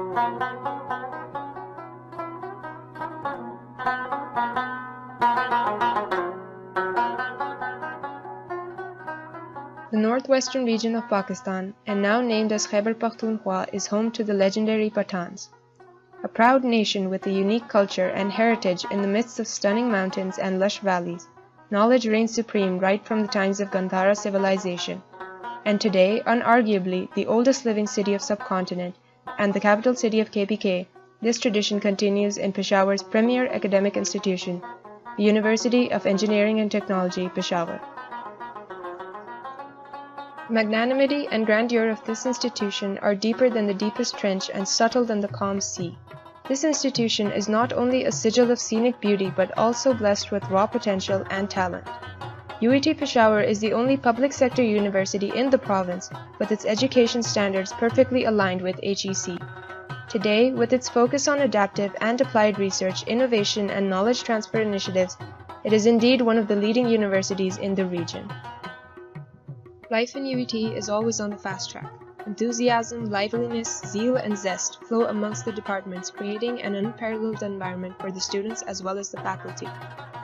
The northwestern region of Pakistan, and now named as Khyber Pakhtunkhwa, is home to the legendary Pathans. A proud nation with a unique culture and heritage in the midst of stunning mountains and lush valleys, knowledge reigns supreme right from the times of Gandhara civilization. And today, unarguably, the oldest living city of subcontinent and the capital city of KPK, this tradition continues in Peshawar's premier academic institution, the University of Engineering and Technology, Peshawar. The magnanimity and grandeur of this institution are deeper than the deepest trench and subtle than the calm sea. This institution is not only a sigil of scenic beauty but also blessed with raw potential and talent. UET Peshawar is the only public sector university in the province with its education standards perfectly aligned with HEC. Today, with its focus on adaptive and applied research, innovation and knowledge transfer initiatives, it is indeed one of the leading universities in the region. Life in UET is always on the fast track. Enthusiasm, liveliness, zeal, and zest flow amongst the departments, creating an unparalleled environment for the students as well as the faculty.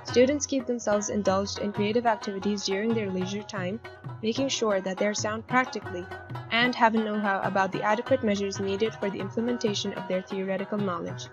Students keep themselves indulged in creative activities during their leisure time, making sure that they are sound practically and have a know-how about the adequate measures needed for the implementation of their theoretical knowledge.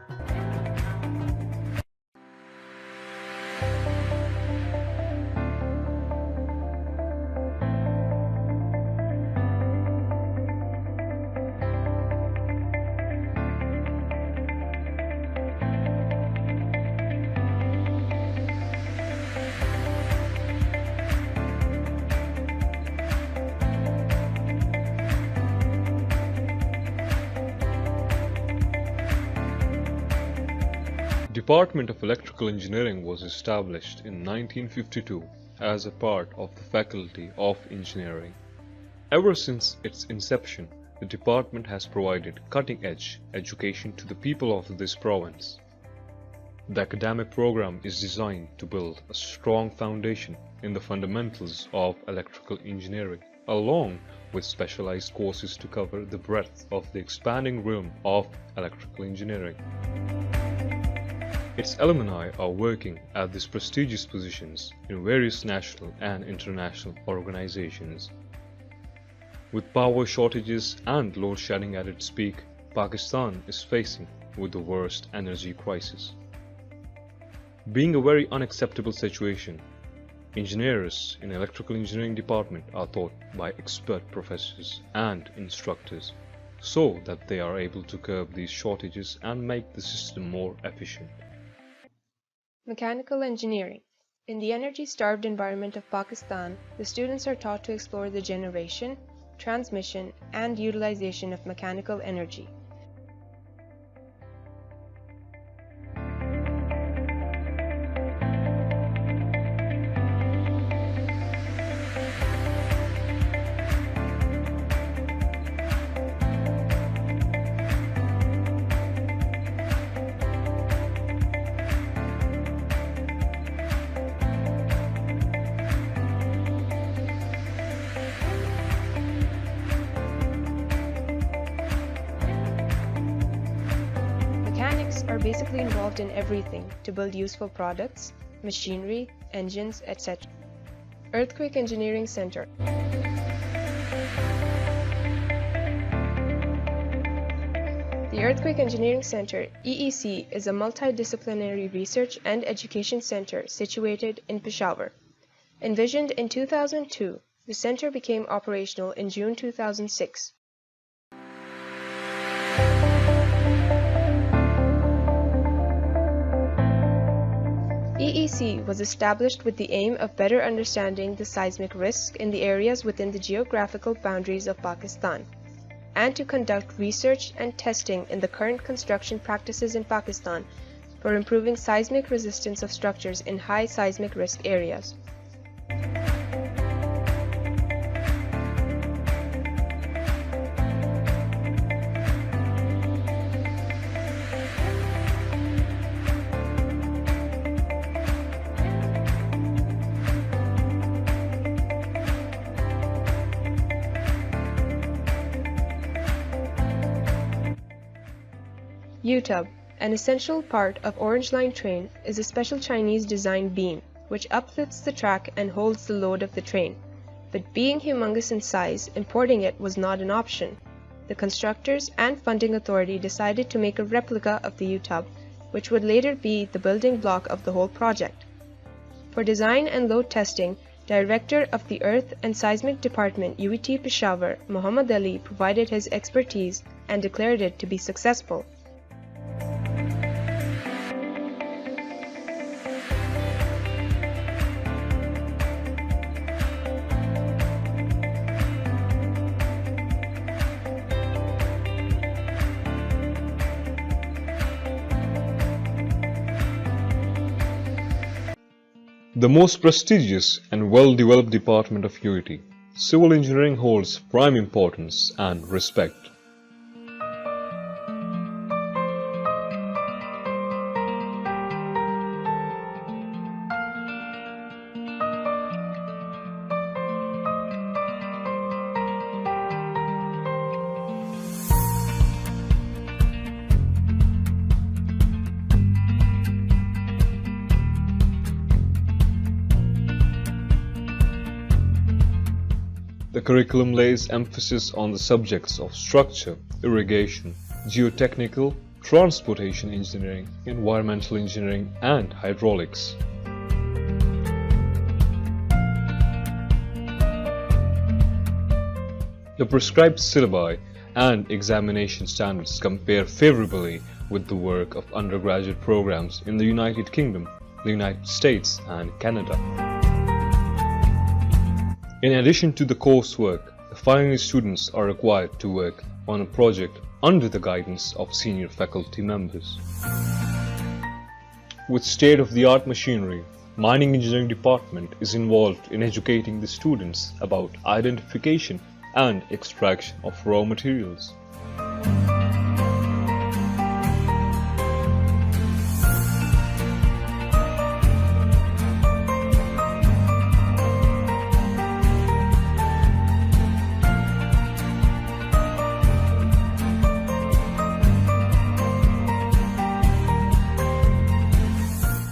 Department of Electrical Engineering was established in 1952 as a part of the Faculty of Engineering. Ever since its inception, the department has provided cutting-edge education to the people of this province. The academic program is designed to build a strong foundation in the fundamentals of electrical engineering, along with specialized courses to cover the breadth of the expanding realm of electrical engineering. Its alumni are working at these prestigious positions in various national and international organizations. With power shortages and load shedding at its peak, Pakistan is facing with the worst energy crisis. Being a very unacceptable situation, engineers in electrical engineering department are taught by expert professors and instructors so that they are able to curb these shortages and make the system more efficient. Mechanical engineering. In the energy-starved environment of Pakistan, the students are taught to explore the generation, transmission, and utilization of mechanical energy. Are basically involved in everything to build useful products, machinery, engines, etc. Earthquake Engineering Center. The Earthquake Engineering Center, EEC, is a multidisciplinary research and education center situated in Peshawar. Envisioned in 2002, the center became operational in June 2006. EEC was established with the aim of better understanding the seismic risk in the areas within the geographical boundaries of Pakistan, and to conduct research and testing in the current construction practices in Pakistan for improving seismic resistance of structures in high seismic risk areas. U-tub, an essential part of Orange Line train, is a special Chinese design beam, which uplifts the track and holds the load of the train. But being humongous in size, importing it was not an option. The constructors and funding authority decided to make a replica of the U-tub, which would later be the building block of the whole project. For design and load testing, Director of the Earth and Seismic Department UET Peshawar, Muhammad Ali, provided his expertise and declared it to be successful. The most prestigious and well-developed department of UET, civil engineering holds prime importance and respect. The curriculum lays emphasis on the subjects of structure, irrigation, geotechnical, transportation engineering, environmental engineering, and hydraulics. The prescribed syllabi and examination standards compare favorably with the work of undergraduate programs in the United Kingdom, the United States, and Canada. In addition to the coursework, the final year students are required to work on a project under the guidance of senior faculty members. With state-of-the-art machinery, Mining Engineering Department is involved in educating the students about identification and extraction of raw materials.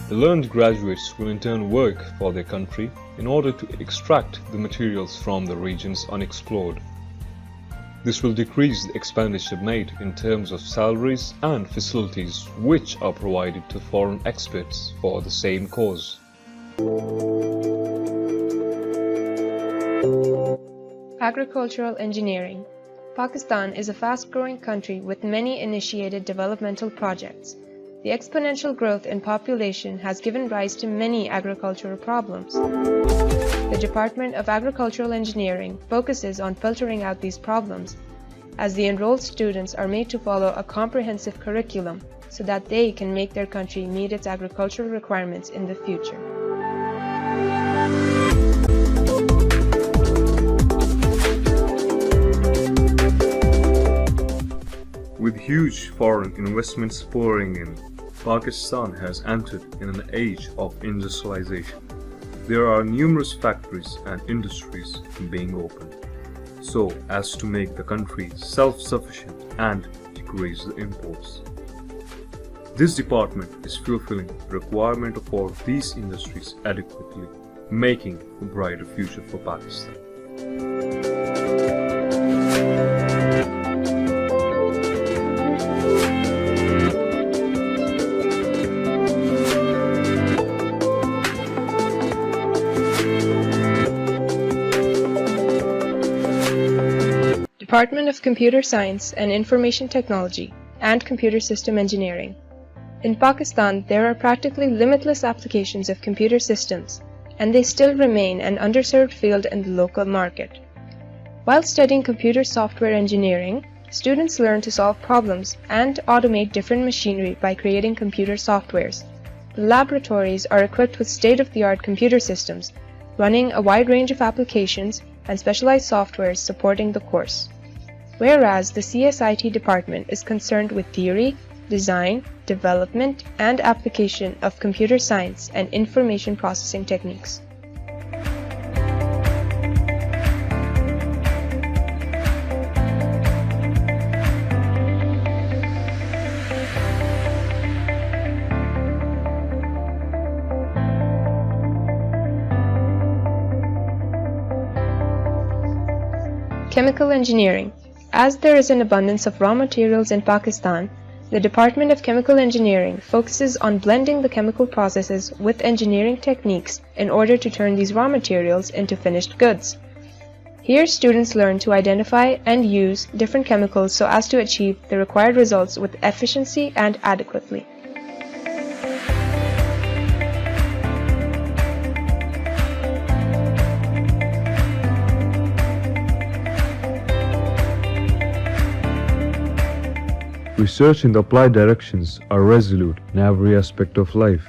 The learned graduates will in turn work for their country in order to extract the materials from the regions unexplored. This will decrease the expenditure made in terms of salaries and facilities which are provided to foreign experts for the same cause. Agricultural engineering. Pakistan is a fast-growing country with many initiated developmental projects. The exponential growth in population has given rise to many agricultural problems. The Department of Agricultural Engineering focuses on filtering out these problems, as the enrolled students are made to follow a comprehensive curriculum so that they can make their country meet its agricultural requirements in the future. With huge foreign investments pouring in, Pakistan has entered in an age of industrialization. There are numerous factories and industries being opened, so as to make the country self-sufficient and decrease the imports. This department is fulfilling the requirement for these industries adequately, making a brighter future for Pakistan. Department of Computer Science and Information Technology and Computer System Engineering. In Pakistan, there are practically limitless applications of computer systems, and they still remain an underserved field in the local market. While studying computer software engineering, students learn to solve problems and automate different machinery by creating computer softwares. The laboratories are equipped with state-of-the-art computer systems, running a wide range of applications and specialized softwares supporting the course. Whereas the CSIT department is concerned with theory, design, development, and application of computer science and information processing techniques. Chemical engineering. As there is an abundance of raw materials in Pakistan, the Department of Chemical Engineering focuses on blending the chemical processes with engineering techniques in order to turn these raw materials into finished goods. Here, students learn to identify and use different chemicals so as to achieve the required results with efficiency and adequately. Research in the applied directions are resolute in every aspect of life.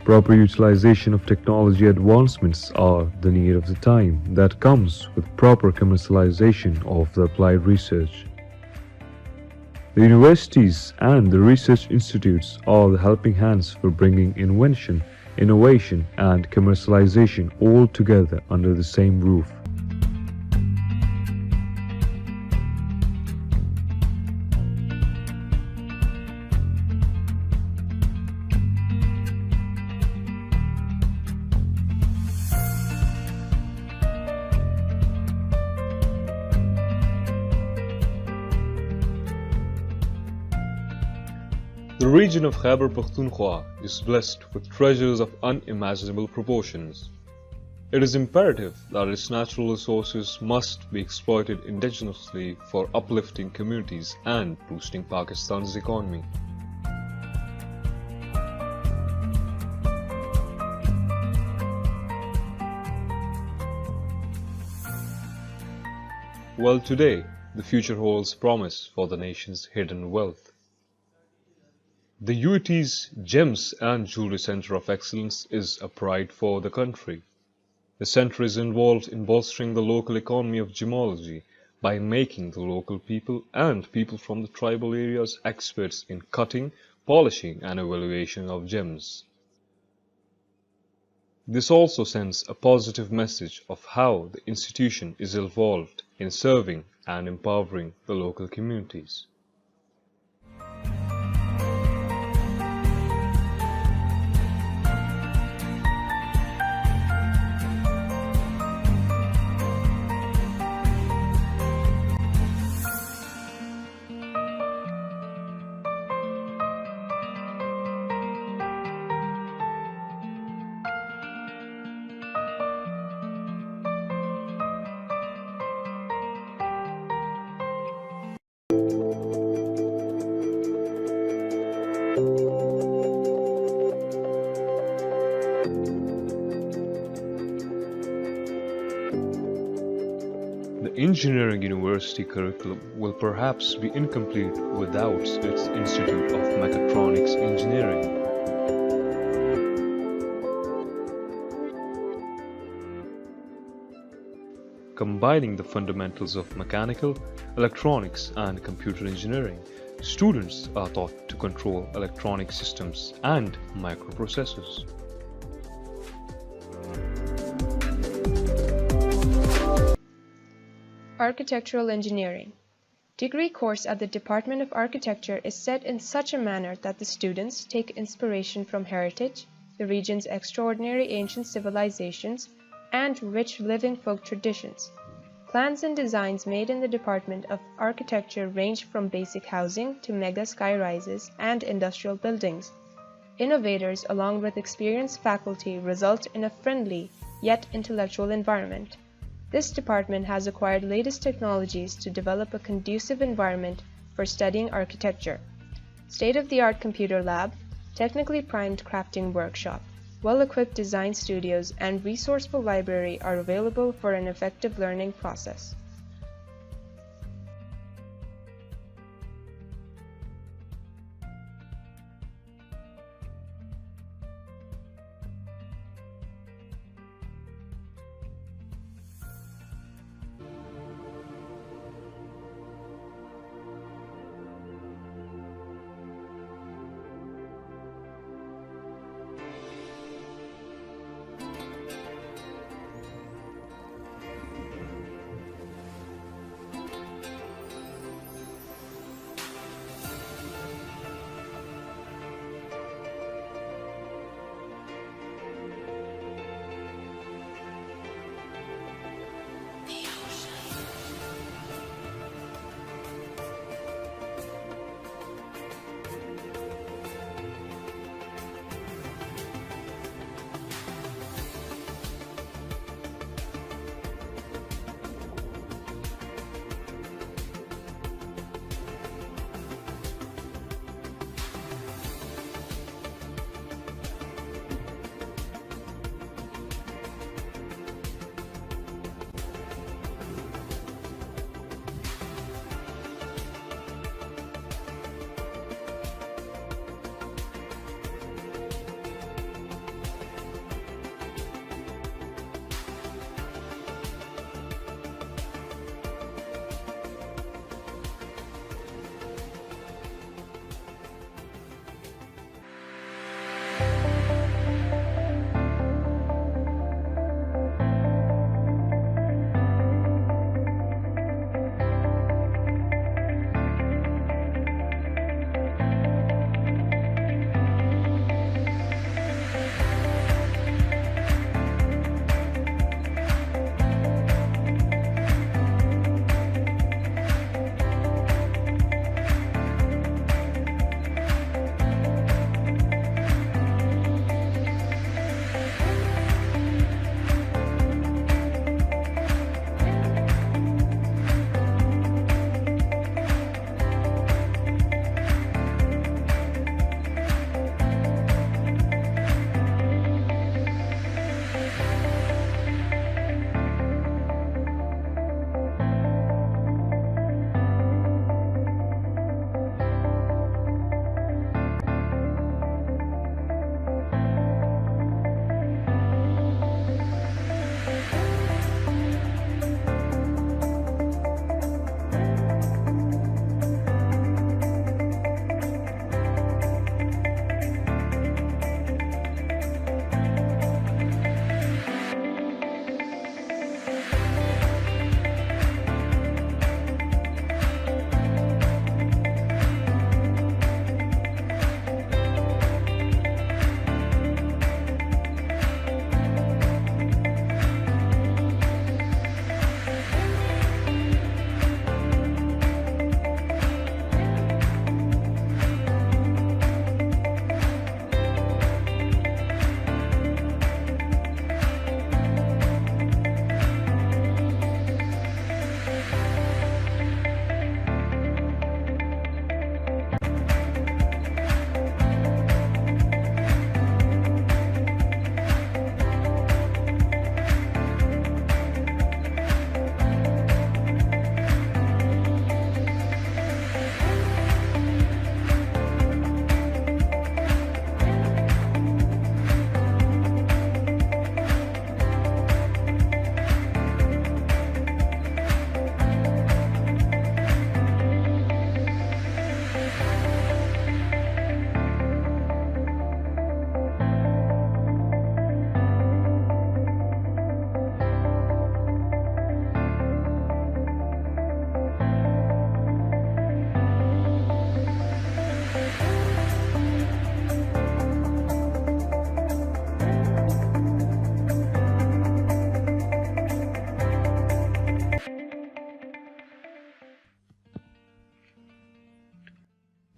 Proper utilization of technology advancements are the need of the time that comes with proper commercialization of the applied research. The universities and the research institutes are the helping hands for bringing invention, innovation, and commercialization all together under the same roof. The region of Khyber Pakhtunkhwa is blessed with treasures of unimaginable proportions. It is imperative that its natural resources must be exploited indigenously for uplifting communities and boosting Pakistan's economy. Well, today, the future holds promise for the nation's hidden wealth. The UET's Gems and Jewelry Center of Excellence is a pride for the country. The center is involved in bolstering the local economy of gemology by making the local people and people from the tribal areas experts in cutting, polishing, and evaluation of gems. This also sends a positive message of how the institution is involved in serving and empowering the local communities. The engineering university curriculum will perhaps be incomplete without its Institute of Mechatronics Engineering. Combining the fundamentals of mechanical, electronics, and computer engineering, students are taught to control electronic systems and microprocessors. Architectural Engineering. Degree course at the Department of Architecture is set in such a manner that the students take inspiration from heritage, the region's extraordinary ancient civilizations, and rich living folk traditions. Plans and designs made in the Department of Architecture range from basic housing to mega skyrises and industrial buildings. Innovators, along with experienced faculty, result in a friendly yet intellectual environment. This department has acquired latest technologies to develop a conducive environment for studying architecture. State-of-the-art computer lab, technically primed crafting workshop, well-equipped design studios, and resourceful library are available for an effective learning process.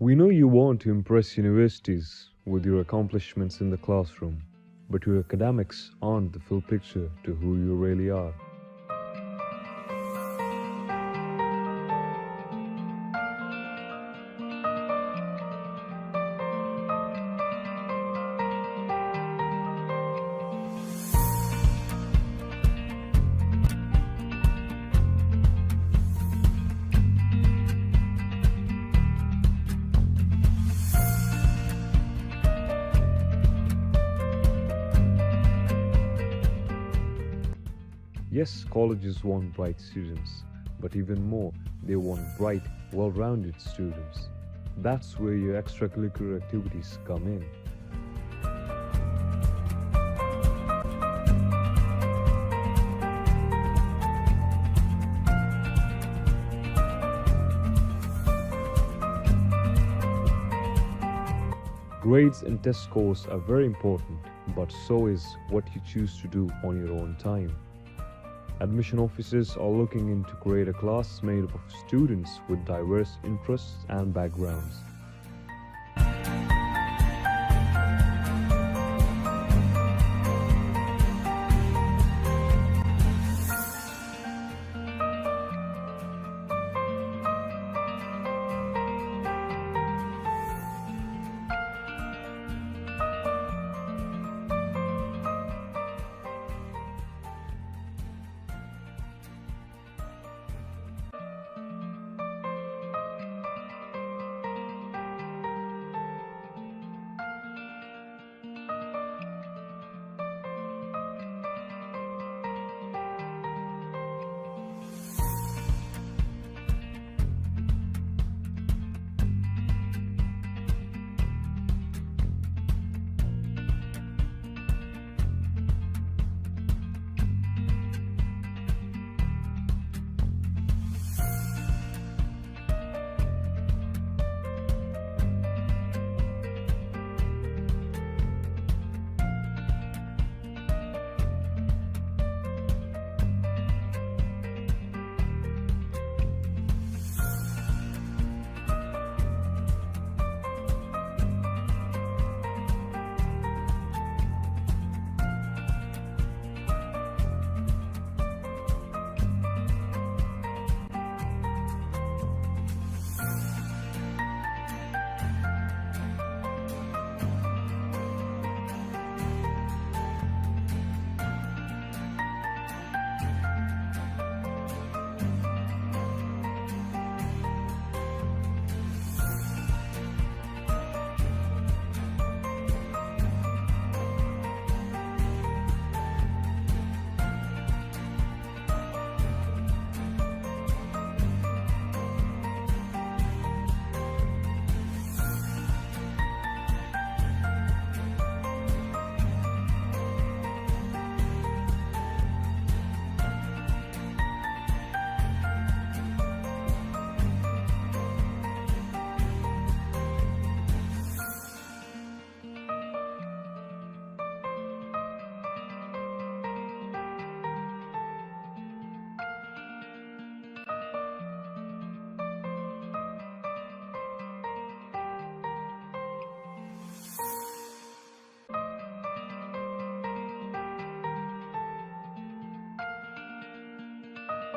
We know you want to impress universities with your accomplishments in the classroom, but your academics aren't the full picture to who you really are. Yes, colleges want bright students, but even more, they want bright, well-rounded students. That's where your extracurricular activities come in. Grades and test scores are very important, but so is what you choose to do on your own time. Admission officers are looking in to create a class made up of students with diverse interests and backgrounds.